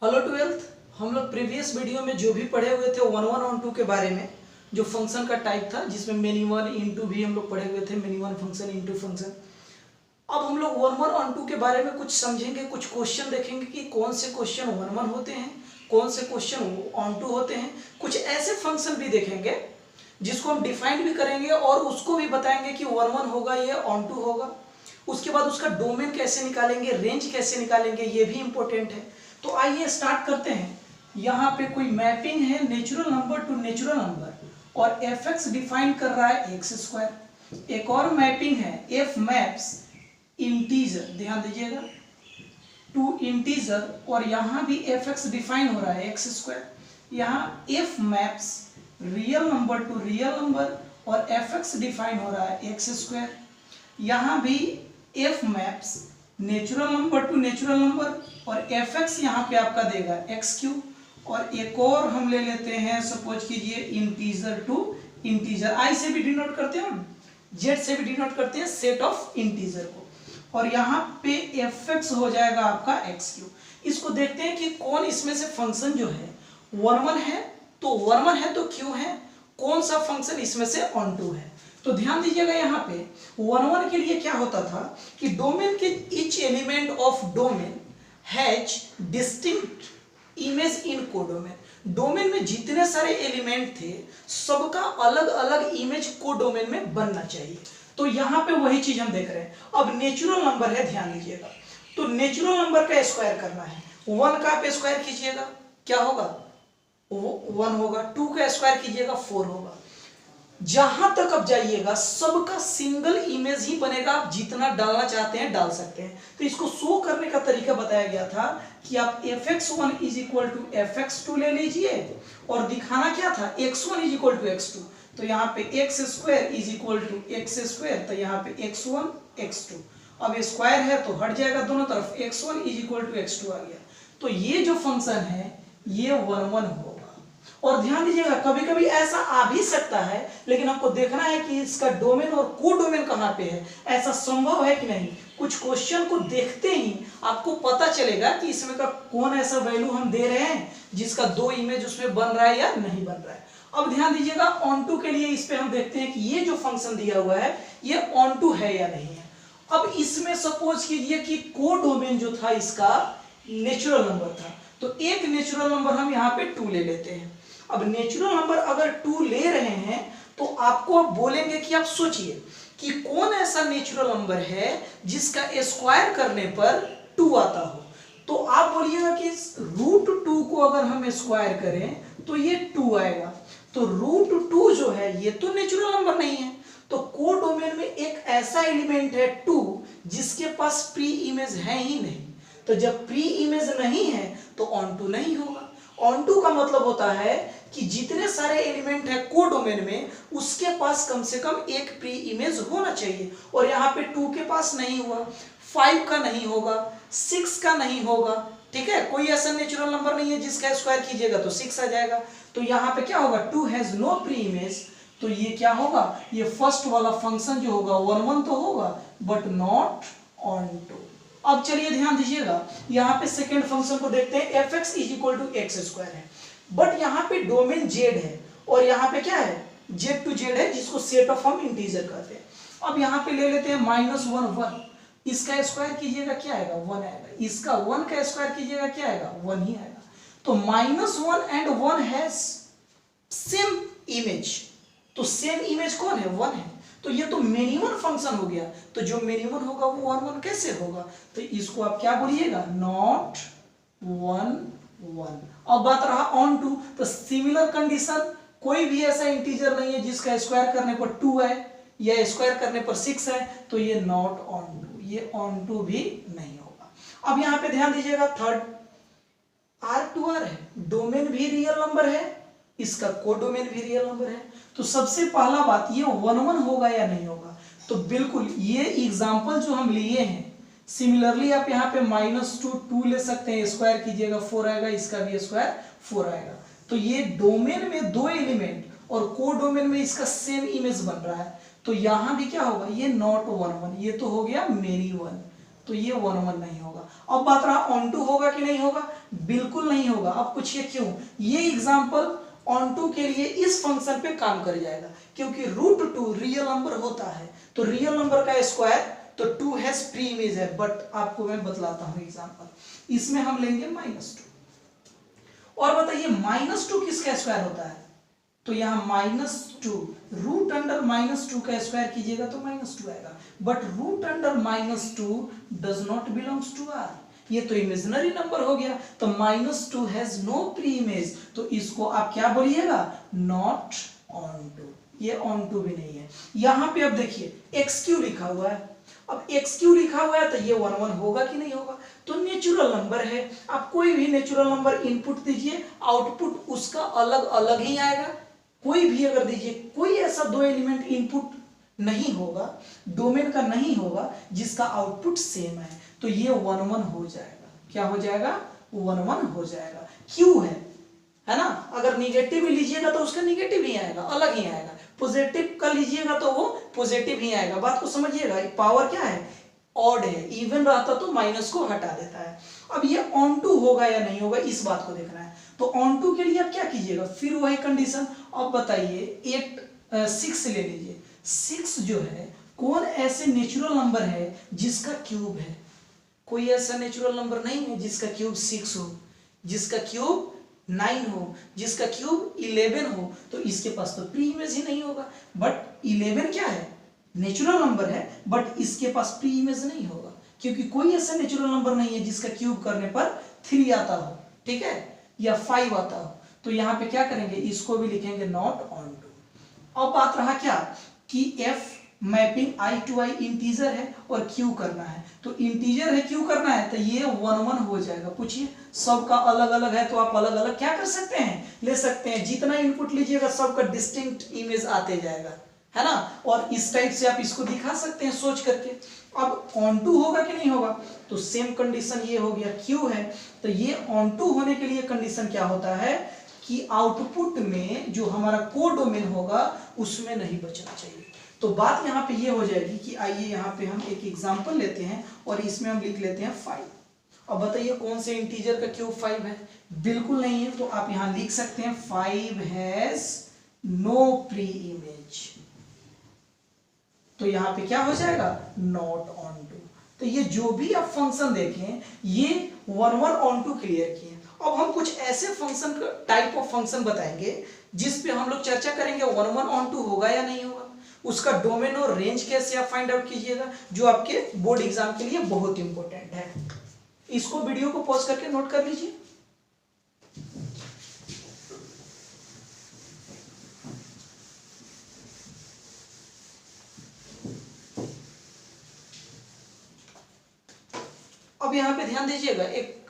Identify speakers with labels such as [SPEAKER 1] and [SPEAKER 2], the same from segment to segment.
[SPEAKER 1] Hello twelfth. हम लोग previous video में जो भी पढ़े हुए थे वन वन ऑन टू के बारे में, जो फंक्शन का टाइप था जिसमें मेनी वन इंटू भी हम लोग पढ़े हुए थे, many one function into function. अब हम लोग वन वन ऑन टू के बारे में कुछ समझेंगे, कुछ क्वेश्चन देखेंगे कि कौन से क्वेश्चन वन वन होते हैं, कौन से क्वेश्चन ऑन टू होते हैं। कुछ ऐसे फंक्शन भी देखेंगे जिसको हम डिफाइन भी करेंगे और उसको भी बताएंगे कि वन वन होगा ये ऑन टू होगा। उसके बाद उसका डोमेन कैसे निकालेंगे, रेंज कैसे निकालेंगे, ये भी इंपॉर्टेंट है। तो आइए स्टार्ट करते हैं। यहाँ पे कोई मैपिंग है natural number two natural number और एफ एक्स डिफाइन कर रहा है एक्स स्क्वायर। एक और मैपिंग है एफ मैप्स इंटीजर, ध्यान दीजिएगा, टू इंटीजर और यहाँ भी एफ एक्स डिफाइन हो रहा है एक्स स्क्वायर। यहाँ F maps real number two real number और एफ एक्स डिफाइन हो रहा है एक्स स्क्वायर। यहाँ भी F maps natural number two natural number और एफ एक्स यहाँ पे आपका देगा एक्स क्यू। और एक और हम ले लेते हैं, सपोज कीजिए इंटीजर टू इंटीजर, आई से भी डिनोट करते हैं और जेड से भी डिनोट करते हैं सेट ऑफ इंटीजर को। और यहाँ पे एफ एक्स हो जाएगा आपका एक्स क्यू। इसको देखते हैं कि कौन इसमें से फंक्शन जो है वन वन है, तो वन वन है तो क्यों है, कौन सा फंक्शन इसमें से ऑन टू है। तो ध्यान दीजिएगा, यहाँ पे वन वन के लिए क्या होता था कि डोमेन के each element of domain has distinct image in codomain. Domain में जितने सारे एलिमेंट थे सबका अलग अलग इमेज कोडोमेन में बनना चाहिए। तो यहाँ पे वही चीज हम देख रहे हैं। अब नेचुरल नंबर है, ध्यान दीजिएगा, तो नेचुरल नंबर का स्क्वायर करना है। वन का आप स्क्वायर कीजिएगा क्या होगा, वन होगा। टू का स्क्वायर कीजिएगा फोर होगा। जहां तक अब जाइएगा सबका सिंगल इमेज ही बनेगा, आप जितना डालना चाहते हैं डाल सकते हैं। तो इसको शो करने का तरीका बताया गया था कि आप fx1 is equal to fx2 ले लीजिए और दिखाना क्या था x1 is equal to x2। तो यहाँ पे X square is equal to X square, तो यहाँ पे x1 x2। अब स्क्वायर है तो हट जाएगा दोनों तरफ, x1 is equal to x2 आ गया। तो ये जो फंक्शन है ये वन वन होगा। और ध्यान दीजिएगा, कभी कभी ऐसा आ भी सकता है, लेकिन हमको देखना है कि इसका डोमेन और को डोमेन कहाँ पे है, ऐसा संभव है कि नहीं। कुछ क्वेश्चन को देखते ही आपको पता चलेगा कि इसमें का कौन ऐसा वैल्यू हम दे रहे हैं जिसका दो इमेज उसमें बन रहा है या नहीं बन रहा है। अब ध्यान दीजिएगा, ऑन टू के लिए इस पे हम देखते हैं कि ये जो फंक्शन दिया हुआ है ये ऑन टू है या नहीं है। अब इसमें सपोज कीजिए कि को डोमेन जो था इसका नेचुरल नंबर था, तो एक नेचुरल नंबर हम यहाँ पे 2 ले लेते हैं। अब नेचुरल नंबर अगर 2 ले रहे हैं तो आपको अब बोलेंगे कि आप सोचिए कि कौन ऐसा नेचुरल नंबर है जिसका स्क्वायर करने पर 2 आता हो। तो आप बोलिएगा कि √2 को अगर हम स्क्वायर करें तो ये 2 आएगा। तो √2 जो है ये तो नेचुरल नंबर नहीं है। तो को डोमेन में एक ऐसा एलिमेंट है 2 जिसके पास प्री इमेज है ही नहीं। तो जब प्री इमेज नहीं है तो ऑन टू नहीं होगा। ऑन टू का मतलब होता है कि जितने सारे एलिमेंट है को डोमेन में उसके पास कम से कम एक प्री इमेज होना चाहिए। और यहाँ पे 2 के पास नहीं हुआ, 5 का नहीं होगा, 6 का नहीं होगा, ठीक है। कोई ऐसा नेचुरल नंबर नहीं है जिसका स्क्वायर कीजिएगा तो 6 आ जाएगा। तो यहाँ पे क्या होगा, 2 हैज नो प्री इमेज। तो ये क्या होगा, ये फर्स्ट वाला फंक्शन जो होगा वन वन तो होगा बट नॉट ऑन टू। अब चलिए ध्यान दीजिएगा, यहाँ पे सेकेंड फंक्शन को देखते हैं। F X is equal to X square है, बट यहाँ पे डोमेन जेड है और यहाँ पे क्या है, जेड टू जेड है, जिसको सेट ऑफ हम इंटीजर कहते हैं। अब यहाँ पे ले लेते हैं -1 1, इसका स्क्वायर कीजिएगा क्या आएगा, 1 आएगा। इसका 1 का स्क्वायर कीजिएगा क्या आएगा, 1 ही आएगा। तो -1 एंड 1 हैज सेम इमेज। तो सेम इमेज कौन है, 1 है। तो ये तो मेनी वन फंक्शन हो गया। तो जो मेनी वन होगा वो वन वन कैसे होगा, तो इसको आप क्या बोलिएगा, नॉट 1 1। अब बात रहा ऑन टू, तो सिमिलर कंडीशन, कोई भी ऐसा इंटीजर नहीं है जिसका स्क्वायर करने पर 2 है या स्क्वायर करने पर 6 है, तो ये नॉट ऑन टू, ये ऑन टू भी नहीं होगा। अब यहाँ पे ध्यान दीजिएगा, थर्ड R2R है, डोमेन भी रियल नंबर है, इसका कोडोमेन भी रियल नंबर है। तो सबसे पहला बात, ये वन वन होगा या नहीं होगा, तो बिल्कुल ये एग्जांपल जो हम लिए हैं सिमिलरली आप यहाँ पे -2 2 ले सकते हैं, स्क्वायर कीजिएगा 4 आएगा, इसका भी स्क्वायर 4 आएगा। तो ये डोमेन में 2 एलिमेंट और को डोमेन में इसका सेम इमेज बन रहा है। तो यहाँ भी क्या होगा, ये नॉट वन वन, ये तो हो गया मेनी वन, तो ये वन वन नहीं होगा। अब बात रहा ऑन टू होगा कि नहीं होगा। बिल्कुल नहीं होगा। अब पूछिए क्यों? ये एग्जांपल ऑन टू के लिए इस फंक्शन पे काम कर जाएगा, क्योंकि √2 रियल नंबर होता है, तो रियल नंबर का स्क्वायर तो 2 हैज प्री इमेज है। बट आपको मैं बतलाता हूं एग्जांपल, इसमें हम लेंगे -2। और बताइए -2 किसका स्क्वायर होता है? तो यहां -2 √2 का स्क्वायर कीजिएगा तो -2 आएगा, but √2 does not belongs to R, ये तो इमेजिनरी नंबर हो गया, तो -2 हैज नो प्री इमेज, तो इसको आप क्या बोलिएगा? नॉट ऑन टू, ये ऑन टू भी नहीं है। यहां पे अब देखिए xq लिखा हुआ है, अब xq लिखा हुआ है तो ये 1 1 होगा कि नहीं होगा? तो नेचुरल नंबर है, आप कोई भी नेचुरल नंबर इनपुट दीजिए, आउटपुट उसका अलग अलग ही आएगा। कोई भी अगर दीजिए, कोई ऐसा दो एलिमेंट इनपुट नहीं होगा, डोमेन का नहीं होगा जिसका आउटपुट सेम है, तो ये 1 1 हो जाएगा। क्या हो जाएगा? 1 1 हो जाएगा। क्यों है ना? अगर निगेटिव लीजिएगा तो उसका निगेटिव ही आएगा, अलग ही आएगा। पॉजिटिव का लीजिएगा तो वो पॉजिटिव ही आएगा। बात को समझिएगा, पावर क्या है? ऑड है। इवन रहता तो माइनस को हटा देता है। अब ये ऑन टू होगा या नहीं होगा, इस बात को देखना है। तो ऑन टू के लिए आप क्या कीजिएगा? फिर वही कंडीशन। अब बताइए 6 ले लीजिए। 6 जो है, कौन ऐसे नेचुरल नंबर है जिसका क्यूब है? कोई ऐसा नेचुरल नंबर नहीं है जिसका क्यूब 6 हो, जिसका क्यूब 9 हो, जिसका क्यूब 11 हो, तो इसके पास तो प्री इमेज ही नहीं होगा। बट 11 क्या है? नेचुरल नंबर है, बट इसके पास प्री इमेज नहीं होगा, क्योंकि कोई ऐसा नेचुरल नंबर नहीं है जिसका क्यूब करने पर 3 आता हो, ठीक है, या 5 आता हो। तो यहाँ पे क्या करेंगे? इसको भी लिखेंगे नॉट ऑन टू। अब बात रहा क्या कि f mapping i to i integer है और q करना है, तो इंटीजर है q करना है, तो ये 1 1 हो जाएगा। पूछिए, सबका अलग अलग है तो आप अलग अलग क्या कर सकते हैं? ले सकते हैं। जितना इनपुट लीजिएगा सबका डिस्टिंक्ट इमेज आते जाएगा, है ना? और इस टाइप से आप इसको दिखा सकते हैं सोच करके। अब ऑन टू होगा कि नहीं होगा? तो सेम कंडीशन ये हो गया, क्यू है, तो ये ऑन टू होने के लिए कंडीशन क्या होता है कि आउटपुट में जो हमारा कोडोमेन होगा उसमें नहीं बचना चाहिए। तो बात यहाँ पे ये हो जाएगी कि आइए यहाँ पे हम एक एग्जांपल लेते हैं और इसमें हम लिख लेते हैं 5। अब बताइए कौन से इंटीजर का क्यूब 5 है? बिल्कुल नहीं है, तो आप यहाँ लिख सकते हैं 5 हैज नो प्री इमेज। तो यहाँ पे क्या हो जाएगा? Not onto. तो ये जो भी आप फंक्शन देखें, ये 1 1 ऑन टू क्लियर किए। अब हम कुछ ऐसे फंक्शन टाइप ऑफ फंक्शन बताएंगे जिस पे हम लोग चर्चा करेंगे 1 1 ऑन टू होगा या नहीं होगा, उसका डोमेन और रेंज कैसे आप फाइंड आउट कीजिएगा, जो आपके बोर्ड एग्जाम के लिए बहुत इंपॉर्टेंट है। इसको वीडियो को पॉज करके नोट कर लीजिए। अब यहां पे ध्यान दीजिएगा, एक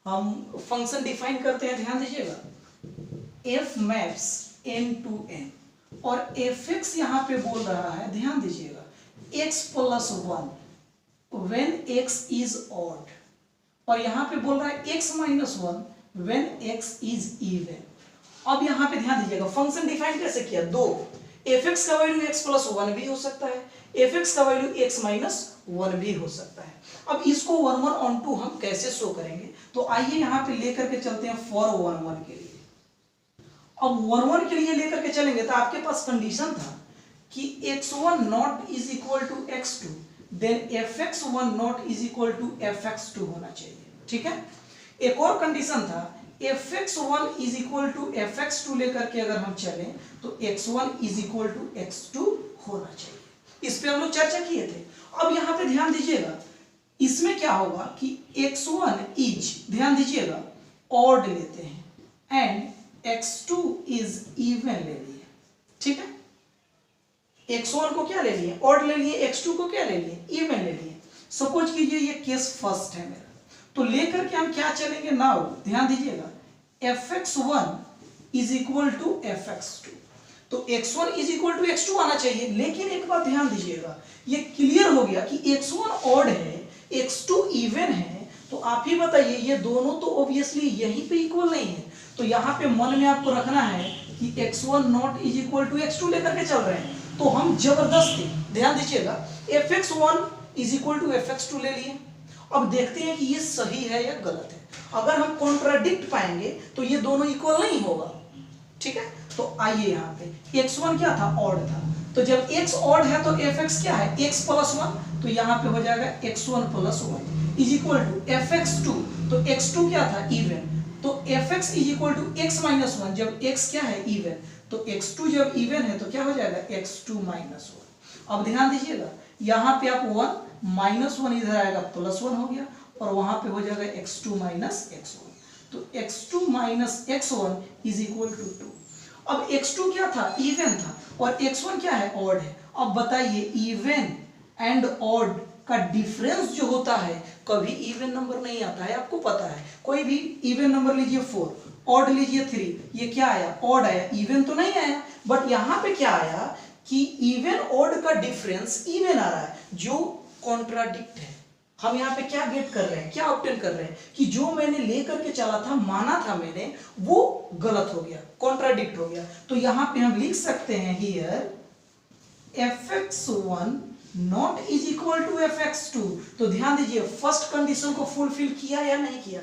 [SPEAKER 1] हम फंक्शन डिफाइन करते हैं, ध्यान दीजिएगा। f maps n to n और fx यहां पे बोल रहा है, ध्यान दीजिएगा, x + 1 when x is odd, और यहां पे बोल रहा है x - 1 when x is even। अब यहां पे ध्यान दीजिएगा, फंक्शन डिफाइन कैसे किया? दो, fx का वैल्यू x + 1 भी हो सकता है, fx का वैल्यू x - 1 भी हो सकता है। अब इसको 1 1 ऑन टू हम कैसे शो करेंगे? तो आइए यहाँ पे लेकर के चलते हैं फॉर 1 1 के लिए। अब 1 1 के लिए लेकर के चलेंगे तो आपके पास कंडीशन था कि x1 not is equal to x2, then fx1 not is equal to fx2 होना चाहिए, ठीक है। एक और कंडीशन था fx1 is equal to fx2 लेकर के अगर हम चलें तो x1 is equal to x2 होना चाहिए। इस पे हम लोग चर्चा किए थे। अब यहाँ पे ध्यान दीजिएगा, इसमें क्या होगा कि x1 इज, ध्यान दीजिएगा, ऑड लेते हैं एंड x2 इज इवन ले लिए, ठीक है। x1 को क्या ले लिए? ऑड ले लिए। x2 को क्या ले लिए? इवन ले लिए। सपोज कीजिए ये केस फर्स्ट है मेरा, तो लेकर के हम क्या चलेंगे? नाउ ध्यान दीजिएगा, fx1 is equal to fx2, तो x1 is equal to x2 आना चाहिए। लेकिन एक बात ध्यान दीजिएगा, ये क्लियर हो गया कि x1 ऑड है, x2 इवन है, तो आप ही बताइए ये दोनों तो ऑब्वियसली यहीं पे इक्वल नहीं है। तो यहाँ पे मन में आपको रखना है कि x1 not is equal to x2 लेकर के चल रहे हैं, तो हम जबरदस्ती, ध्यान दीजिएगा, fx1 is equal to fx2 ले लिए। अब देखते हैं कि ये सही है या गलत है। अगर हम कॉन्ट्राडिक्ट पाएंगे तो ये दोनों इक्वल नहीं होगा, ठीक है। तो आइए यहाँ पे x1 क्या था, ऑड था, तो जब x ऑड है तो fx क्या है, x प्लस 1, तो यहाँ पे हो जाएगा x1 plus 1 is equal to fx2, तो x2 क्या था, इवन, तो fx is equal to x minus 1, जब x क्या है, इवन, तो x2 जब इवन है तो क्या हो जाएगा, x2 माइनस 1। अब ध्यान दीजिएगा यहाँ पे आप 1 माइनस 1 इधर आएगा प्लस 1 हो गया, और वहां पे हो जाएगा x2 माइनस x1, तो x2 minus x1 is equal to 2। अब x2 क्या था, इवन था, और x1 क्या है, ऑड है। अब बताइए इवन एंड ऑड का डिफरेंस जो होता है कभी इवन नंबर नहीं आता है, आपको पता है। कोई भी इवन नंबर लीजिए 4, ऑड लीजिए 3, ये क्या आया, ऑड आया, इवन तो नहीं आया। बट यहाँ पे क्या आया कि इवन ऑड का डिफरेंस इवन आ रहा है, जो कॉन्ट्राडिक्ट है। हम यहाँ पे क्या गेट कर रहे हैं, क्या ऑब्टेन कर रहे हैं कि जो मैंने लेकर के चला था, माना था मैंने, वो गलत हो गया, कॉन्ट्राडिक्ट हो गया। तो यहाँ पे हम लिख सकते हैं here fx1 not is equal to fx2। तो ध्यान दीजिए फर्स्ट कंडीशन को फुलफिल किया या नहीं किया।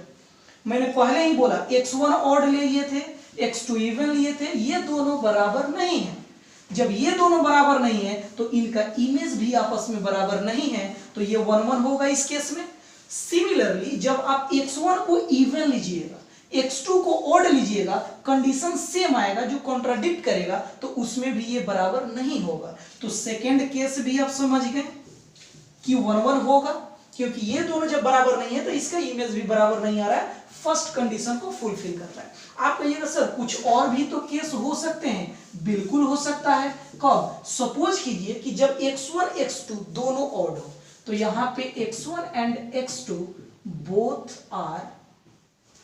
[SPEAKER 1] मैंने पहले ही बोला x1 ऑड ले लिए थे, x2 इवन लिए थे, ये दोनों बराबर नहीं है। जब ये दोनों बराबर नहीं है तो इनका इमेज भी आपस में बराबर नहीं है, तो ये 1 1 होगा इस केस में। सिमिलरली जब आप x1 को इवन लीजिएगा, x2 को ऑड लीजिएगा, कंडीशन सेम आएगा, जो कॉन्ट्राडिक्ट करेगा तो उसमें भी ये बराबर नहीं होगा। तो सेकेंड केस भी आप समझ गए कि 1 1 होगा, क्योंकि ये दोनों जब बराबर नहीं है तो इसका इमेज भी बराबर नहीं आ रहा है, फर्स्ट कंडीशन को फुलफिल कर रहा है। आप कहिएगा सर कुछ और भी तो केस हो सकते हैं, बिल्कुल हो सकता है। कब, सपोज कीजिए कि जब x1 x2 दोनों ऑड हो, तो यहाँ पे x1 and x2 both are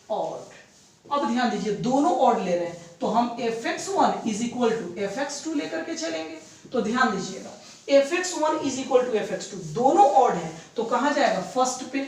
[SPEAKER 1] odd. अब ध्यान दीजिए दोनों ऑड ले रहे हैं, तो हम fx1 is equal to fx2 लेकर के चलेंगे। तो ध्यान दीजिएगा fx1 is equal to fx2, दोनों ऑड है तो कहां जाएगा, फर्स्ट पे,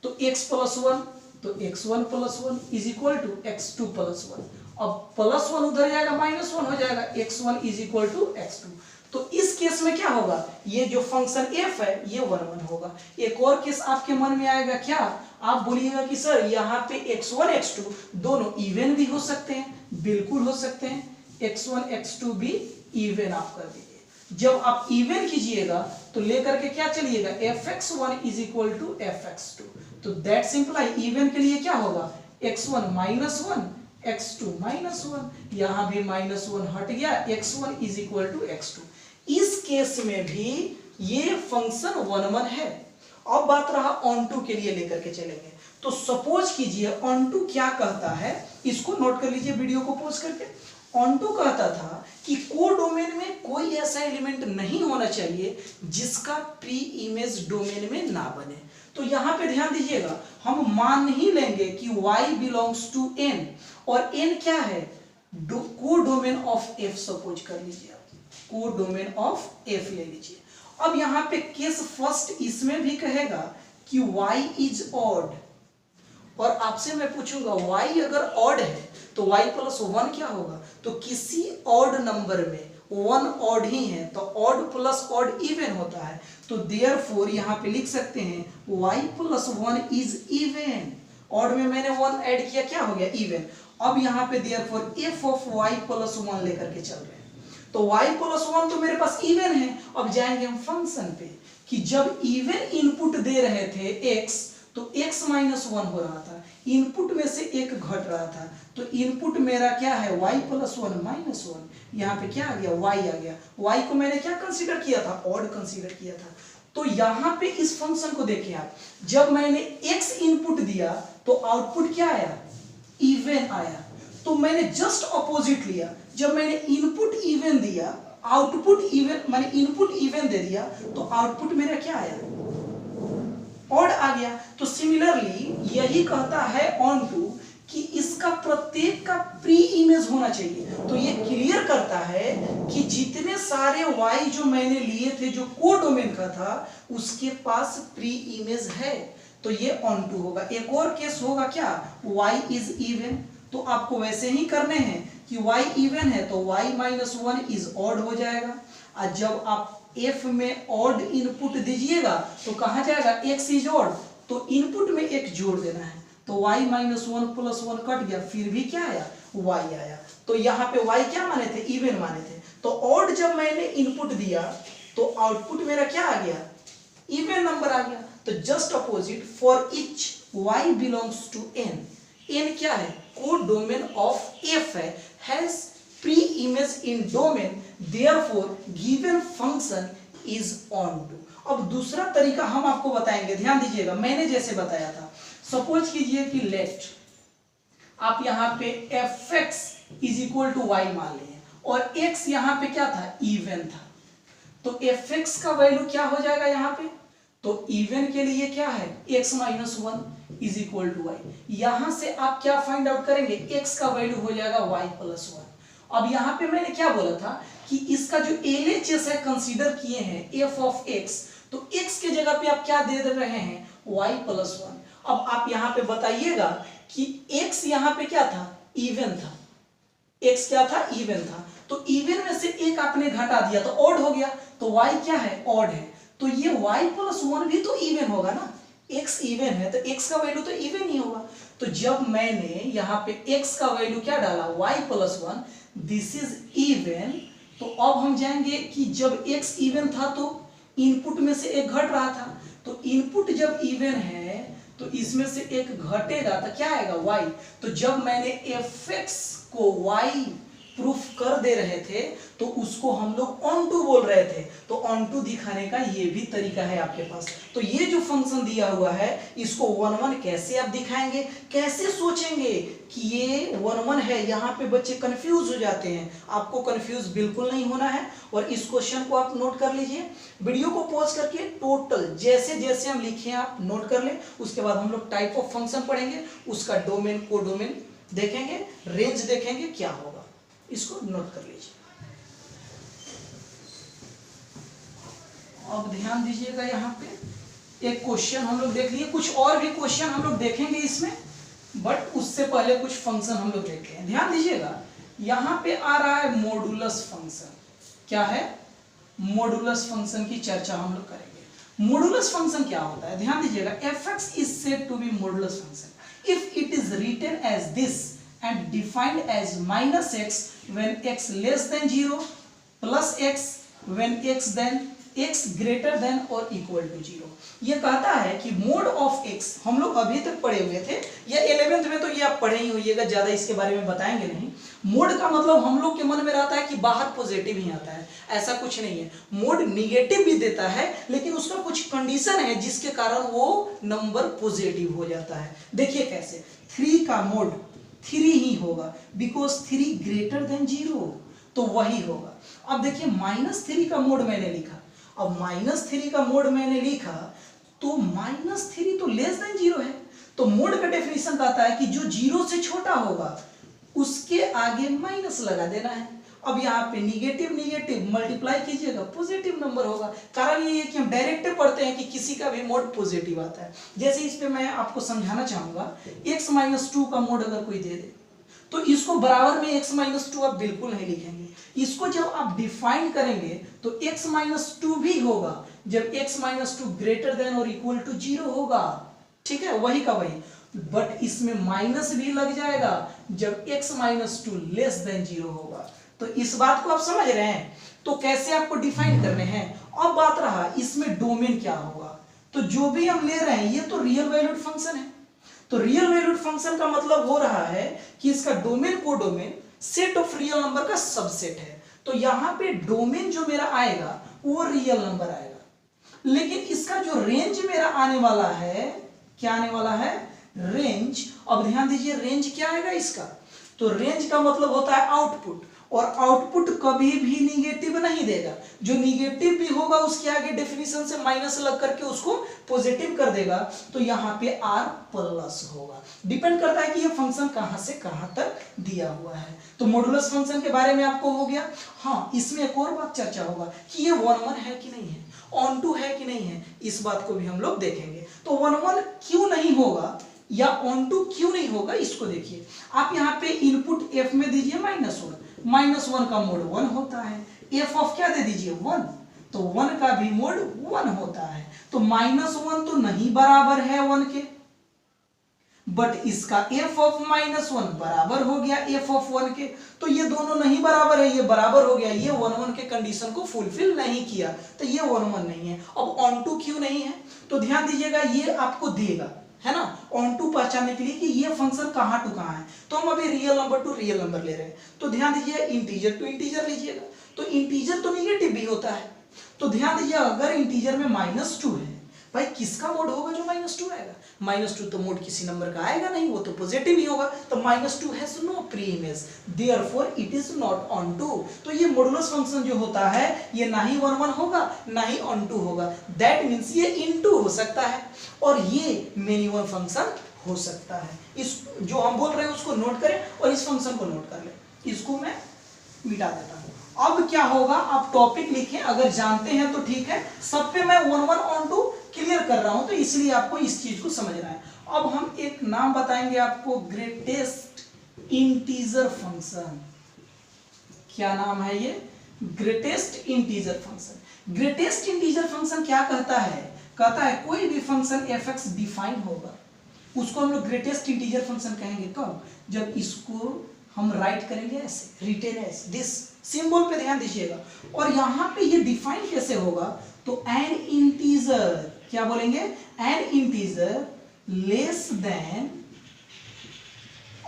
[SPEAKER 1] तो x प्लस 1, तो x1 plus 1 is equal to x2 plus 1। अब प्लस 1 उधर जाएगा, माइनस 1 हो जाएगा, x1 is equal to x2। तो इस केस में क्या होगा, ये जो फंक्शन f है ये 1 1 होगा। एक और केस आपके मन में आएगा, क्या आप बोलिएगा कि सर यहाँ पे x1 x2 दोनों इवन भी हो सकते हैं, बिल्कुल हो सकते हैं, x1 x2 भी इवन आप कर दीजिए। जब आप इवन कीजिएगा तो लेकर के क्या चलिएगा, fx1 is equal to fx2। तो दैट सिंपलाई इवन के लिए क्या होगा, x1 माइनस 1 x2 माइनस 1, यहां भी माइनस 1 हट गया, x1 is equal to x2। इस केस में भी ये फंक्शन 1 1 है। अब बात रहा ऑन टू के लिए लेकर के चलेंगे। तो सपोज कीजिए ऑन टू क्या कहता है, इसको नोट कर लीजिए वीडियो को पॉज करके। ऑन टू कहता था कि कोडोमेन में कोई ऐसा एलिमेंट नहीं होना चाहिए जिसका प्री इमेज डोमेन में ना बने। तो यहां पे ध्यान दीजिएगा, हम मान ही लेंगे कि y बिलोंग्स टू n, और n क्या है, कोडोमेन ऑफ f सपोज कर लीजिए, कोडोमेन ऑफ f ले लीजिए। अब यहाँ पे केस फर्स्ट इसमें भी कहेगा कि y इज ऑड, और आपसे मैं पूछूंगा y अगर ऑड है तो y प्लस 1 क्या होगा, तो किसी ऑड नंबर में 1 ऑड ही है, तो ऑड प्लस ऑड इवन होता है। तो देयरफॉर यहाँ पे लिख सकते हैं y plus 1 is even. Odd में मैंने 1 ऐड किया, क्या हो गया, इवन। अब यहाँ पे therefore f of y plus 1 लेकर के चल रहे हैं, तो y प्लस 1 तो मेरे पास इवन है। अब जाएंगे हम फंक्शन पे कि जब इवन इनपुट दे रहे थे x, तो x माइनस 1 हो रहा था, इनपुट में से एक घट रहा था, तो इनपुट मेरा क्या है, y प्लस 1 माइनस 1। यहाँ पे क्या आ गया, y आ गया। y को मैंने क्या कंसीडर किया था, ऑड कंसीडर किया था। तो यहाँ पे इस फंक्शन को देखिए आप, जब मैंने x इनपुट दिया तो आउटपुट क्या आया, इवन आया। तो मैंने जस्ट अपोजिट लिया, जब मैंने इनपुट इवन दिया, आउटपुट इवन, मैंने इनपुट इवन दे दिया तो आउटपुट मेरा क्या आया, ऑड आ गया। तो सिमिलरली यही कहता है ऑन टू कि इसका प्रत्येक का प्री इमेज होना चाहिए। तो ये क्लियर करता है कि जितने सारे y जो मैंने लिए थे जो कोडोमेन का था उसके पास प्री इमेज है, तो ये ऑन टू होगा। एक और केस होगा क्या, y इज इवन, तो आपको वैसे ही करने हैं कि y इवन है तो y माइनस 1 इज ऑड हो जाएगा। और जब आप f में ऑड इनपुट दीजिएगा तो कहां जाएगा, x इज ऑड, तो इनपुट में एक जोड़ देना है, तो y minus one plus one cut गया, फिर भी क्या आया, y आया। तो यहाँ पे y क्या माने थे, इवन माने थे। तो ऑड जब मैंने इनपुट दिया तो आउटपुट मेरा क्या आ गया, इवन नंबर आ गया। तो just opposite, for each y belongs to n, n क्या है, कोड डोमेन ऑफ f है, has preimage in domain, therefore given function is onto. अब दूसरा तरीका हम आपको बताएंगे, ध्यान दीजिएगा, मैंने जैसे बताया था। सपोज कीजिए कि लेट आप यहाँ पे fx is equal to y मान लिए और x यहाँ पे क्या था, इवन था। तो fx का वैल्यू क्या हो जाएगा यहाँ पे, तो इवन के लिए क्या है, x minus one is equal to y. यहां से आप क्या फाइंड आउट करेंगे, x का वैल्यू हो जाएगा y प्लस वन। अब यहाँ पे मैंने क्या बोला था कि इसका जो LHS है कंसीडर किए हैं f ऑफ x, तो x के जगह पे आप क्या दे रहे हैं, y प्लस वन। अब आप यहाँ पे बताइएगा कि x यहाँ पे क्या था, इवन था, x क्या था, इवन था। तो इवन में से एक आपने घटा दिया तो ऑड हो गया, तो y क्या है, ऑड है। तो ये y प्लस वन भी तो इवन होगा ना, x इवन है तो x का वैल्यू तो इवन ही होगा। तो जब मैंने यहाँ पे x का वैल्यू क्या डाला, y plus one, this is even. तो अब हम जाएंगे कि जब x इवन था तो इनपुट में से एक घट रहा था, तो इनपुट जब इवन है तो इसमें से एक घटेगा तो क्या आएगा, y। तो जब मैंने fx को y प्रूफ कर दे रहे थे तो उसको हम लोग ऑन टू बोल रहे थे। तो ऑन टू दिखाने का ये भी तरीका है आपके पास। तो ये जो फंक्शन दिया हुआ है इसको वन वन कैसे आप दिखाएंगे, कैसे सोचेंगे कि ये वन वन है। यहाँ पे बच्चे कंफ्यूज हो जाते हैं, आपको कंफ्यूज बिल्कुल नहीं होना है। और इस क्वेश्चन को आप नोट कर लीजिए, वीडियो को पॉज करके टोटल जैसे जैसे हम लिखे आप नोट कर लें। उसके बाद हम लोग टाइप ऑफ फंक्शन पढ़ेंगे, उसका डोमेन को डोमेन देखेंगे, रेंज देखेंगे क्या होगा, इसको नोट कर लीजिए। अब ध्यान दीजिएगा, यहाँ पे एक क्वेश्चन हम लोग देख लिए, कुछ और भी क्वेश्चन हम लोग देखेंगे इसमें, बट उससे पहले कुछ फंक्शन हम लोग देखते हैं। ध्यान दीजिएगा, यहाँ पे आ रहा है मॉडुलस फंक्शन। क्या है, मॉडुलस फंक्शन की चर्चा हम लोग करेंगे। मॉडुलस फंक्शन क्या होता है, ध्यान दीजिएगा, fx is said to be modulus function if it is written as this and defined as minus x when x less than 0 plus x when x greater than or equal to 0। ये कहता है कि mode of x, हम लोग अभी तक पढ़े हुए थे या 11th में, तो ये आप पढ़े ही होइएगा, ज्यादा इसके बारे में बताएंगे नहीं। मोड का मतलब हम लोग के मन में रहता है कि बाहर पॉजिटिव ही आता है, ऐसा कुछ नहीं है। मोड निगेटिव भी देता है लेकिन उसका कुछ कंडीशन है जिसके कारण वो नंबर पॉजिटिव हो जाता है। देखिए कैसे, 3 का मोड 3 ही होगा बिकॉज 3 ग्रेटर देन 0, तो वही होगा। अब देखिए -3 का मोड मैंने लिखा, अब -3 का मोड मैंने लिखा तो -3 तो लेस देन 0 है। तो मोड का डेफिनेशन कहता है कि जो 0 से छोटा होगा उसके आगे माइनस लगा देना है। अब यहाँ पे निगेटिव निगेटिव मल्टीप्लाई कीजिएगा, पॉजिटिव नंबर होगा। कारण ये है कि हम डायरेक्ट पढ़ते हैं कि किसी का भी मोड पॉजिटिव आता है। जैसे इस पे मैं आपको समझाना चाहूंगा, x-2 का मोड अगर कोई दे दे तो इसको बराबर में x-2 आप बिल्कुल नहीं लिखेंगे। इसको जब आप डिफाइन करेंगे तो x-2 भी होगा जब x-2 ग्रेटर देन और इक्वल टू 0 होगा, ठीक है, वही का वही। बट इसमें माइनस भी लग जाएगा जब x-2 लेस देन 0 होगा। तो इस बात को आप समझ रहे हैं। तो कैसे आपको डिफाइन करने हैं। अब बात रहा इसमें डोमेन क्या होगा। तो जो भी हम ले रहे हैं ये तो रियल वैल्यूड फंक्शन है। तो रियल वैल्यूड फंक्शन का मतलब हो रहा है कि इसका डोमेन को domain set of real number का सबसेट है। तो यहां पे डोमेन जो मेरा आएगा वो रियल नंबर आएगा, लेकिन इसका जो रेंज मेरा आने वाला है, क्या आने वाला है, रेंज। अब ध्यान दीजिए रेंज क्या आएगा इसका, तो रेंज का मतलब होता है आउटपुट, और आउटपुट कभी भी निगेटिव नहीं देगा। जो निगेटिव भी होगा उसके आगे डेफिनेशन से माइनस लग करके उसको पॉजिटिव कर देगा। तो यहाँ पे r प्लस होगा। डिपेंड करता है कि ये फंक्शन कहां से कहां तक दिया हुआ है। तो मॉडुलस फंक्शन के बारे में आपको हो गया। हाँ, इसमें एक और बात चर्चा होगा कि ये 1-1 है कि नहीं है, ऑन टू है कि नहीं है, इस बात को भी हम लोग देखेंगे। तो 1-1 क्यों नहीं होगा या ऑन टू क्यों नहीं होगा, इसको देखिए। आप यहाँ पे इनपुट f में दीजिए -1 का मोड 1 होता है। f ऑफ क्या दे दीजिए 1, तो 1 का भी मोड 1 होता है। तो -1 तो नहीं बराबर है 1 के, बट इसका f ऑफ -1 बराबर हो गया f ऑफ 1 के, तो ये दोनों नहीं बराबर है, ये बराबर हो गया, ये 1 1 के कंडीशन को फुलफिल नहीं किया, तो ये 1 1 नहीं है। अब ऑन टू क्यों नहीं है, तो ध्यान दीजिएगा ये आपको देगा, है ना, ऑन टू पहचानने के लिए कि ये फंक्शन कहाँ टू कहाँ है। तो हम अभी real number two real number ले रहे हैं, तो ध्यान दीजिए इंटीजर टू इंटीजर लीजिएगा, तो इंटीजर तो निगेटिव भी होता है, तो ध्यान दीजिए अगर इंटीजर में -2 है, भाई किसका मोड होगा जो -2 आएगा, -2 तो मोड किसी नंबर का आएगा नहीं, वो तो पॉजिटिव ही होगा, तो -2 has no preimage, therefore it is not onto. तो ये मॉडुलस फंक्शन जो होता है ये ना ही 1 1 होगा ना ही ऑन टू होगा, दैट मींस ये इनटू हो सकता है और ये मिनिमम फंक्शन हो सकता है। इस जो हम बोल रहे हैं उसको नोट करें और इस फंक्शन को नोट कर लें, इसको मैं मिटा देता हूं। अब क्या होगा, आप टॉपिक लिखें, अगर जानते हैं तो ठीक है, सब पे मैं 1 1 ऑन टू क्लियर कर रहा हूं, तो इसलिए आपको इस चीज को समझना है। अब हम एक नाम बताएंगे आपको, ग्रेटेस्ट इंटीजर फंक्शन। क्या नाम है ये, greatest integer function. Greatest integer function क्या कहता है, कहता है कोई भी फंक्शन f(x) डिफाइन होगा उसको हम लोग ग्रेटेस्ट इंटीजर फंक्शन कहेंगे। कब, जब इसको हम राइट करेंगे ऐसे, रिटेन एज दिस, सिंबल पे ध्यान दीजिएगा। और यहां पे ये डिफाइन कैसे होगा, तो एन इंटीजर, क्या बोलेंगे, एन इंटीजर लेस देन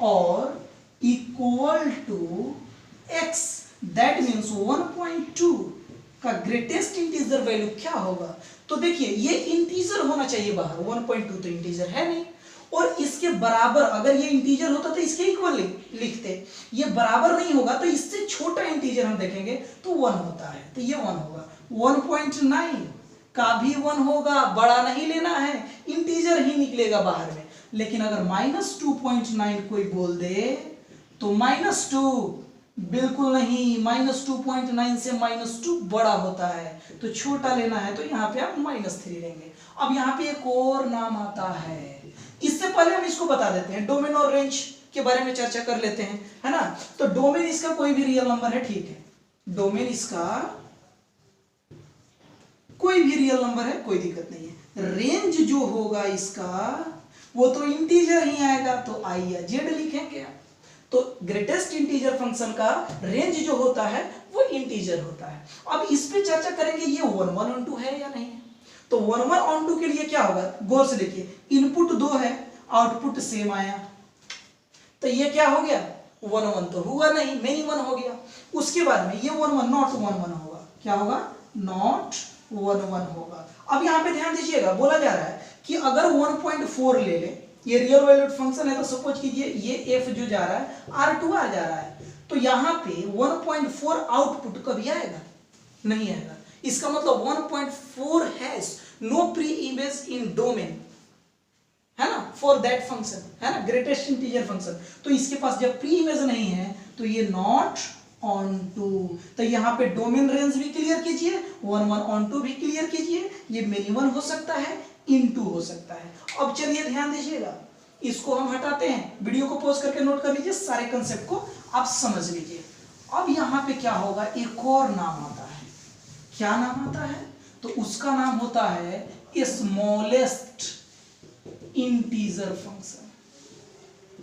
[SPEAKER 1] और equal to x, that means 1.2 का ग्रेटेस्ट इंटीजर वैल्यू क्या होगा। तो देखिए ये इंटीजर होना चाहिए बाहर, 1.2 तो इंटीजर है नहीं, और इसके बराबर अगर ये इंटीजर होता तो इसके इक्वल लिखते, ये बराबर नहीं होगा तो इससे छोटा इंटीजर हम देखेंगे तो 1 होता है, तो ये 1 होगा। 1.9 का भी 1 होगा, बड़ा नहीं लेना है, इंटीजर ही निकलेगा बाहर में। लेकिन अगर -2.9 कोई बोल दे तो -2 बिल्कुल नहीं, -2.9 से -2 बड़ा होता है, तो छोटा लेना है, तो यहाँ पे आप -3 लेंगे। अब यहाँ पे एक और नाम आता है, इससे पहले हम इसको बता देते हैं, डोमेन और रेंज के बारे में चर्चा कर लेते हैं, है ना। तो डोमेन इसका कोई भी रियल नंबर है, ठीक है, डोमेन इसका कोई भी रियल नंबर है, कोई दिक्कत नहीं है। रेंज जो होगा इसका वो तो इंटीजर ही आएगा, तो आई या जेड लिखेंगे। तो ग्रेटेस्ट इंटीजर फंक्शन का रेंज जो होता है वो इंटीजर होता है। अब इस पे चर्चा करेंगे ये 1 1 ऑन टू है या नहीं है। तो 1 1 ऑन टू के लिए क्या होगा, गौर से देखिए, इनपुट 2 है, आउटपुट सेम आया, तो ये क्या हो गया, 1 1 तो हुआ नहीं, मिनिमम हो गया। उसके बाद में ये 1 1 नॉट 1 1 होगा, क्या होगा, नॉट 1 1 होगा। अब यहाँ पे ध्यान दीजिएगा, बोला जा रहा है कि अगर 1.4 ले ले, ये रियल वैल्यूड फंक्शन है, तो सपोज कीजिए ये f जो जा रहा है R2R जा रहा है, तो यहाँ पे 1.4 आउटपुट कभी आएगा, नहीं आएगा। इसका मतलब 1.4 has no preimage in domain, है ना, फॉर दैट फंक्शन, है ना, ग्रेटेस्ट इंटीजर फंक्शन। तो इसके पास जब प्री इमेज नहीं है तो ये नॉट ऑन टू, तो यहाँ पे डोमेन रेंज भी क्लियर कीजिए, 1 1 ऑन टू भी क्लियर कीजिए, ये मिनिमम हो सकता है, इनटू हो सकता है। अब चलिए ध्यान दीजिएगा, इसको हम हटाते हैं, वीडियो को पॉज करके नोट कर लीजिए, सारे कंसेप्ट को आप समझ लीजिए। अब यहाँ पे क्या होगा, एक और नाम आता है, क्या नाम आता है, तो उसका नाम होता है smallest integer function.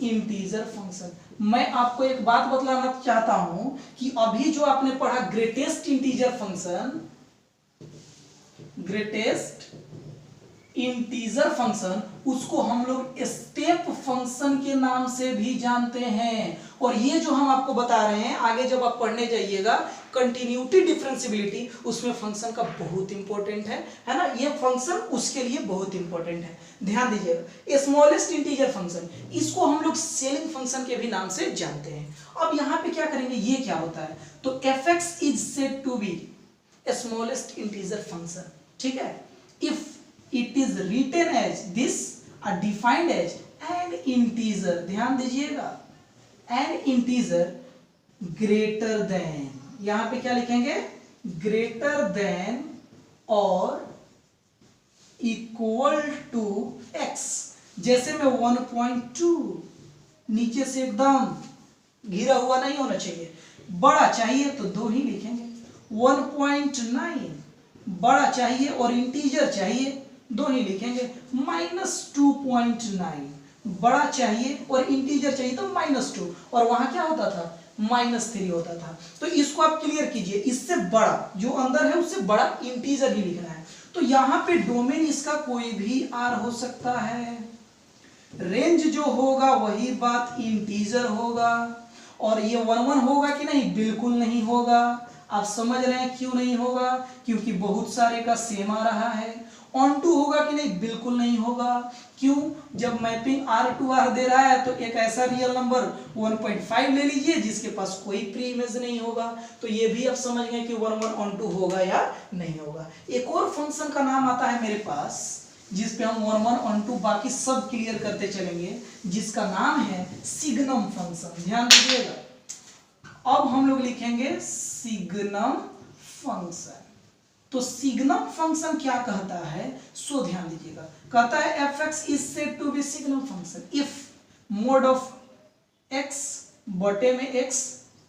[SPEAKER 1] Integer function, मैं आपको एक बात बतलाना चाहता हूं कि अभी जो आपने पढ़ा greatest integer function, greatest integer function, उसको हम लोग स्टेप फंक्शन के नाम से भी जानते हैं। और ये जो हम आपको बता रहे हैं, आगे जब आप पढ़ने जाइएगा कंटिन्यूटी डिफरेंशिएबिलिटी, उसमें फंक्शन का बहुत इंपॉर्टेंट है ना, ये फंक्शन उसके लिए बहुत इंपॉर्टेंट है, ध्यान दीजिएगा। स्मॉलेस्ट इंटीजर फंक्शन, इसको हम लोग सेलिंग फंक्शन के भी नाम से जानते हैं। अब यहाँ पे क्या करेंगे, ये क्या होता है, तो f(x) is said to be smallest integer function, ठीक है, if it is written as this or defined as an integer, ध्यान दीजिएगा, an integer greater than, यहां पे क्या लिखेंगे, greater than or equal to x। जैसे में 1.2 नीचे से एकदम घिरा हुआ नहीं होना चाहिए, बड़ा चाहिए तो 2 ही लिखेंगे। 1.9 बड़ा चाहिए और इंटीजर चाहिए, 2 ही लिखेंगे। -2.9 बड़ा चाहिए और इंटीजर चाहिए तो -2, और वहां क्या होता था -3 होता था। तो इसको आप क्लियर कीजिए, इससे बड़ा जो अंदर है उससे बड़ा इंटीजर ही लिखना है। तो यहाँ पे डोमेन इसका कोई भी आर हो सकता है, रेंज जो होगा वही बात इंटीजर होगा, और ये 1 1 होगा कि नहीं, बिल्कुल नहीं होगा। आप समझ रहे हैं क्यों नहीं होगा, क्योंकि बहुत सारे का सेम आ रहा है। ऑन टू होगा कि नहीं, बिल्कुल नहीं होगा। क्यों, जब मैपिंग आर टू आर दे रहा है तो एक ऐसा रियल नंबर 1.5 ले लीजिए जिसके पास कोई प्री इमेज नहीं होगा। तो ये भी आप समझ गए कि 1 1 ऑन टू होगा या नहीं होगा। एक और फंक्शन का नाम आता है मेरे पास जिस पे हम 1 1 ऑन टू बाकी सब क्लियर करते चलेंगे, जिसका नाम है सिग्नम फंक्शन। ध्यान दीजिएगा, अब हम लोग लिखेंगे सिग्नम फंक्शन। तो सिग्नम फंक्शन क्या कहता है, सो ध्यान दीजिएगा, कहता है fx is said to be signum function if mode of x बटे में x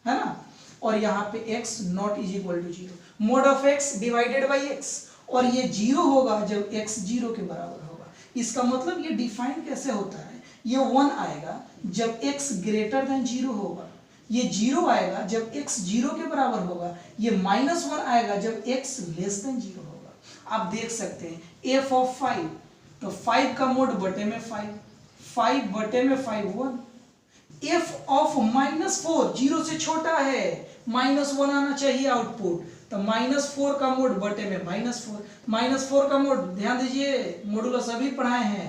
[SPEAKER 1] है ना, और यहाँ पे x not is equal to 0, mod of x divided by x, और ये 0 होगा जब x 0 के बराबर होगा। इसका मतलब ये डिफाइन कैसे होता है, ये 1 आएगा जब x ग्रेटर देन 0 होगा, ये 0 आएगा जब x 0 के बराबर होगा, ये -1 आएगा जब x लेस देन 0 होगा। आप देख सकते हैं f ऑफ 5, तो 5 का मोड बटे में 5, 5 बटे में 5 1, f ऑफ -4 0 से छोटा है, -1 आना चाहिए आउटपुट, तो -4 का मोड बटे में -4 का मोड ध्यान दीजिए, मॉडुलस अभी पढ़ाए हैं,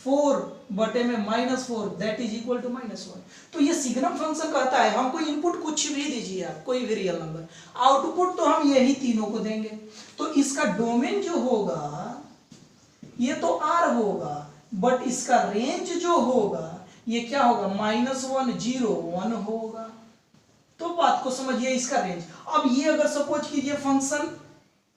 [SPEAKER 1] 4 बटे में -4 दैट इज इक्वल टू -1। तो ये सिग्नम फंक्शन कहता है हमको इनपुट कुछ भी दीजिए आप, कोई भी रियल नंबर, आउटपुट तो हम यही तीनों को देंगे। तो इसका डोमेन जो होगा ये तो R होगा, बट इसका रेंज जो होगा ये क्या होगा, -1 0 1 होगा। तो बात को समझिए, इसका रेंज। अब ये अगर सपोज कीजिए function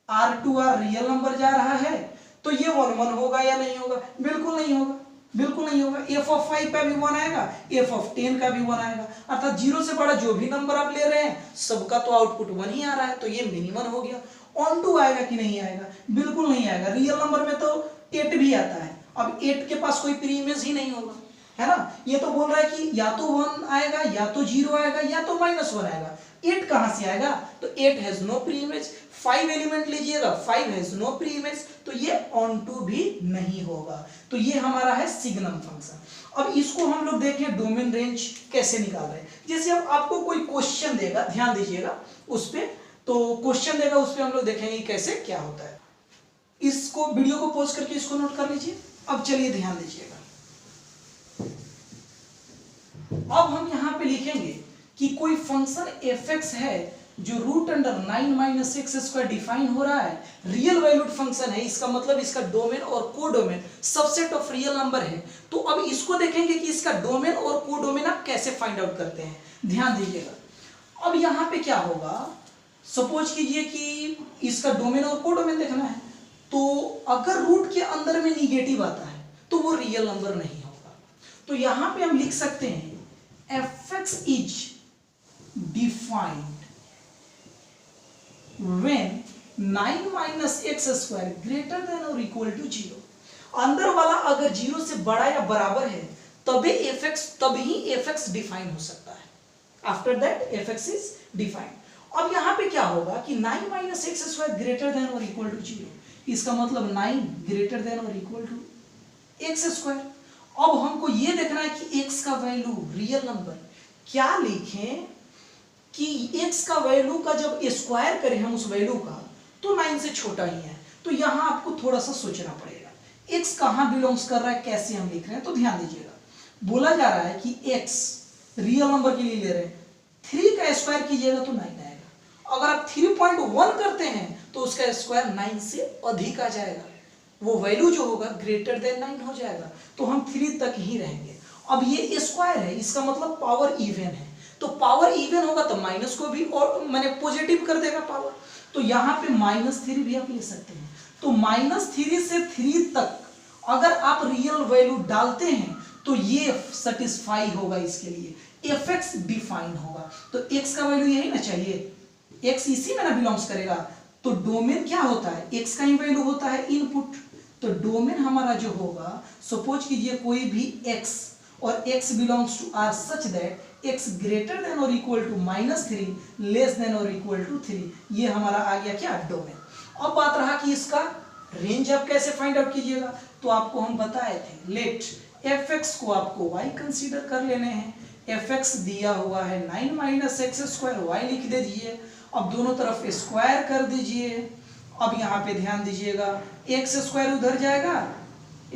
[SPEAKER 1] R to R real number जा रहा है तो ये 1 1 होगा या नहीं होगा, बिल्कुल नहीं होगा, बिल्कुल नहीं होगा। f ऑफ 5 का भी 1 आएगा, f ऑफ 10 का भी 1 आएगा, अर्थात 0 से बड़ा जो भी नंबर आप ले रहे हैं सबका तो आउटपुट 1 ही आ रहा है, तो ये मिनिमम हो गया। ऑन टू आएगा कि नहीं आएगा, बिल्कुल नहीं आएगा। रियल नंबर में तो 8 भी आता है, अब 8 के पास कोई प्री इमेज ही नहीं होगा, है ना। ये तो बोल रहा है कि या तो 1 आएगा या तो 0 आएगा या तो -1 आएगा। 8 कहां से आएगा, तो 8 has no preimage. 5 element लीजिएगा, 5 हैज नो प्री इमेज, तो ये ऑन टू भी नहीं होगा। तो ये हमारा है सिग्नम फंक्शन। अब इसको हम लोग देखें डोमेन रेंज कैसे निकाल रहे हैं। जैसे अब आपको कोई क्वेश्चन देगा, ध्यान दीजिएगा उस पे, तो क्वेश्चन देगा उस पे हम लोग देखेंगे कैसे क्या होता है। इसको वीडियो को पॉज करके इसको नोट कर लीजिए। अब चलिए ध्यान दीजिएगा, अब हम यहां पे लिखेंगे कि कोई फंक्शन fx है जो √9 - डिफाइन हो रहा है, रियल वैल्यूड फंक्शन है, इसका मतलब इसका डोमेन और codomain subset of real number है। तो अब इसको देखेंगे कि इसका डोमेन और कोडोमेन आप कैसे फाइंड आउट करते हैं, ध्यान दीजिएगा। अब यहां पे क्या होगा, सपोज कीजिए कि इसका डोमेन और कोडोमेन देखना है, तो अगर रूट के अंदर में निगेटिव आता है तो वो रियल नंबर नहीं होगा। तो यहां पे हम लिख सकते हैं fx is defined when 9 - x² greater than or equal to 0। अंदर वाला अगर 0 से बड़ा या बराबर है तभी fx डिफाइन हो सकता है। After that fx is defined। अब यहां पे क्या होगा कि 9 - x² greater than or equal to 0, इसका मतलब 9 greater than or equal to x²। अब हमको ये देखना है कि x का वैल्यू रियल नंबर क्या लिखें कि x का वैल्यू का जब स्क्वायर करें हम उस वैल्यू का तो 9 से छोटा ही है। तो यहां आपको थोड़ा सा सोचना पड़ेगा x कहां बिलोंग्स कर रहा है, कैसे हम लिख रहे हैं। तो ध्यान दीजिएगा, बोला जा रहा है कि x रियल नंबर के लिए ले रहे हैं, 3 का स्क्वायर कीजिएगा तो 9 आएगा। अगर आप 3.1 करते हैं तो उसका स्क्वायर 9 से अधिक आ जाएगा, वो वैल्यू जो होगा ग्रेटर देन 9 हो जाएगा, तो हम 3 तक ही रहेंगे। अब ये स्क्वायर है, इसका मतलब पावर इवन है, तो पावर इवन होगा तो माइनस को भी और मैंने पॉजिटिव कर देगा पावर, तो यहाँ पे -3 भी आप ले सकते हैं। तो -3 से 3 तक अगर आप रियल वैल्यू डालते हैं तो ये सेटिस्फाई होगा, इसके लिए fx डिफाइन होगा। तो x का वैल्यू यही ना चाहिए, x इसी में ना बिलोंग्स करेगा। तो डोमेन क्या होता है, x का ही वैल्यू होता है इनपुट, तो डोमेन हमारा जो होगा, सपोज कीजिए कोई भी x और x belongs to r such that x greater than और इक्वल टू -3 लेस देन और इक्वल टू 3, ये हमारा आ गया क्या, डोमेन। अब बात रहा कि इसका रेंज आप कैसे फाइंड आउट कीजिएगा, तो आपको हम बताए थे, लेट fx को आपको y कंसीडर कर लेने हैं। fx दिया हुआ है 9 - x², y लिख दे दीजिए। अब दोनों तरफ स्क्वायर कर दीजिए। अब यहाँ पे ध्यान दीजिएगा, x² उधर जाएगा,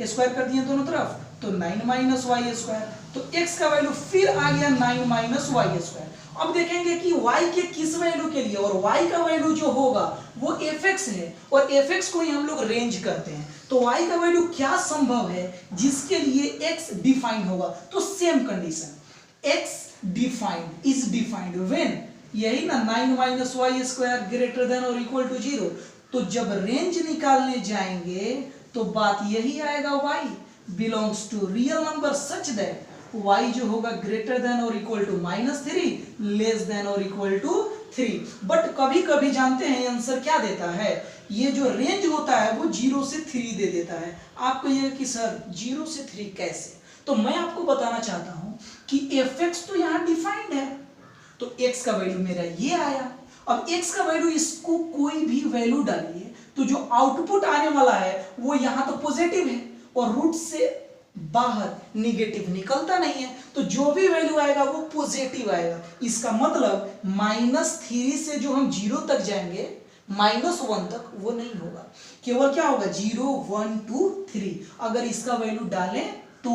[SPEAKER 1] स्क्वायर कर दिए दोनों तरफ, तो 9 - y², तो x का वैल्यू फिर आ गया 9 - y²। अब देखेंगे कि y के किस वैल्यू के लिए, और y का वैल्यू जो होगा वो fx है, और fx को ही हम लोग रेंज करते हैं। तो y का वैल्यू क्या संभव है जिसके लिए x डिफाइंड होगा, तो same condition, x defined is defined when, यही ना 9 - y² ग्रेटर देन और इक्वल टू 0। तो जब रेंज निकालने जाएंगे तो बात यही आएगा, y belongs to real number such that y जो होगा ग्रेटर देन और इक्वल टू -3 लेस देन और इक्वल टू 3। बट कभी कभी जानते हैं आंसर क्या देता है, ये जो रेंज होता है वो 0 से 3 दे देता है। आप कहिए कि सर 0 से 3 कैसे, तो मैं आपको बताना चाहता हूं कि fx तो यहां डिफाइंड है, तो x का वैल्यू मेरा ये आया। अब x का वैल्यू, इसको कोई भी वैल्यू डालिए तो जो आउटपुट आने वाला है वो यहाँ तो पॉजिटिव है, और रूट से बाहर निगेटिव निकलता नहीं है, तो जो भी वैल्यू आएगा वो पॉजिटिव आएगा। इसका मतलब -3 से जो हम 0 तक जाएंगे, -1 तक, वो नहीं होगा, केवल क्या होगा 0 1 2 3। अगर इसका वैल्यू डालें तो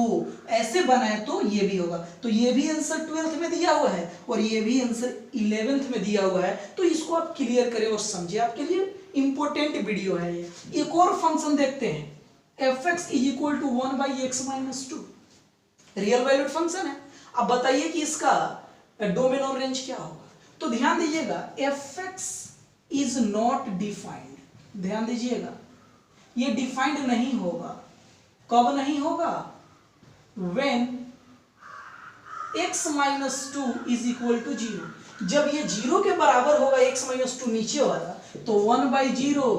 [SPEAKER 1] ऐसे बनाए तो ये भी होगा। तो ये भी आंसर 12th में दिया हुआ है और ये भी आंसर 11th में दिया हुआ है, तो इसको आप क्लियर करें और समझिए, आपके लिए इंपॉर्टेंट वीडियो है ये। एक और फंक्शन देखते हैं, fx = 1/x-2, real valued function है। अब बताइए कि इसका डोमेन और रेंज क्या होगा, तो ध्यान दीजिएगा, fx इज नॉट डिफाइंड, ध्यान दीजिएगा, ये डिफाइंड नहीं होगा। कब नहीं होगा, when x - 2 = 0, जब ये 0 के बराबर होगा, x - 2 नीचे वाला, तो 1/0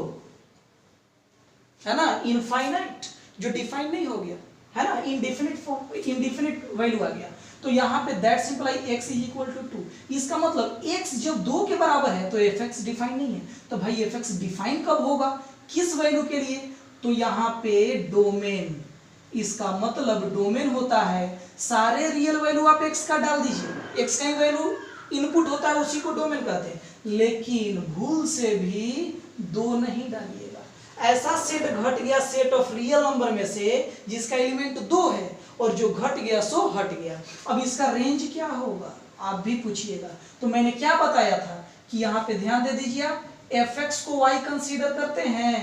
[SPEAKER 1] है ना, इनफाइनाइट, जो डिफाइन नहीं हो गया है ना, इनडेफिनिट फॉर्म, इनडेफिनिट वैल्यू आ गया। तो यहाँ पे दैट सिंपलाई x = 2, इसका मतलब x जब 2 के बराबर है तो fx डिफाइन नहीं है। तो भाई fx डिफाइन कब होगा, किस वैल्यू के लिए, तो यहाँ पे डोमेन, इसका मतलब डोमेन होता है सारे रियल वैल्यू आप x का डाल दीजिए, x का वैल्यू इनपुट होता है, उसी को डोमेन कहते हैं, लेकिन भूल से भी 2 नहीं डालिएगा। ऐसा सेट घट गया सेट ऑफ रियल नंबर में से जिसका एलिमेंट 2 है, और जो घट गया सो हट गया। अब इसका रेंज क्या होगा आप भी पूछिएगा, तो मैंने क्या बताया था कि यहाँ पे ध्यान दे दीजिए, आप fx को y कंसीडर करते हैं,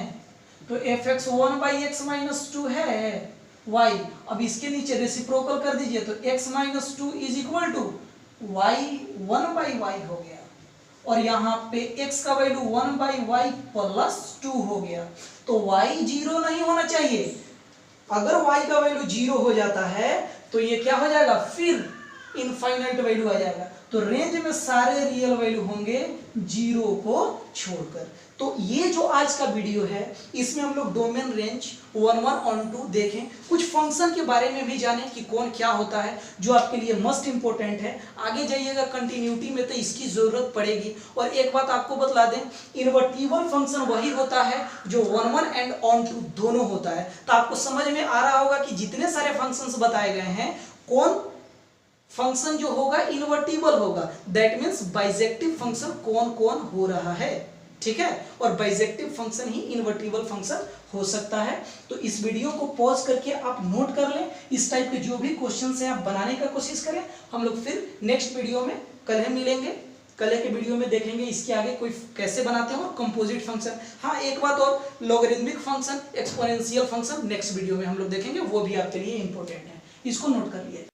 [SPEAKER 1] तो fx 1/x - 2 है y। अब इसके नीचे रेसिप्रोकल कर दीजिए, तो x - 2 = y 1/y हो गया, और यहाँ पे x का वैल्यू 1/y + 2 हो गया। तो y 0 नहीं होना चाहिए, अगर y का वैल्यू 0 हो जाता है तो ये क्या हो जाएगा, फिर इनफाइनाइट वैल्यू आ जाएगा। तो रेंज में सारे रियल वैल्यू होंगे 0 को छोड़कर। तो ये जो आज का वीडियो है, इसमें हम लोग डोमेन, रेंज, 1 1 और 2 देखें, कुछ फंक्शन के बारे में भी जानें कि कौन क्या होता है, जो आपके लिए मस्ट इंपॉर्टेंट है। आगे जाइएगा कंटिन्यूटी में तो इसकी जरूरत पड़ेगी। और एक बात आपको बतला दें, इन्वर्टिबल फंक्शन वही होता है जो 1 1 एंड 2 दोनों होता है। तो आपको समझ में आ रहा होगा कि जितने सारे फंक्शंस बताए गए हैं, कौन फंक्शन जो होगा इन्वर्टिबल होगा, दैट मीन्स बाइजेक्टिव फंक्शन कौन कौन हो रहा है, ठीक है। और बाइजेक्टिव फंक्शन ही इन्वर्टिबल फंक्शन हो सकता है। तो इस वीडियो को पॉज करके आप नोट कर लें, इस टाइप के जो भी क्वेश्चंस हैं आप बनाने का कोशिश करें। हम लोग फिर नेक्स्ट वीडियो में कल मिलेंगे, कल के वीडियो में देखेंगे इसके आगे कोई कैसे बनाते हैं, और कंपोजिट फंक्शन। हाँ, एक बात और, logarithmic function, exponential function next video में हम लोग देखेंगे, वो भी आपके लिए इंपॉर्टेंट है, इसको नोट कर लिया।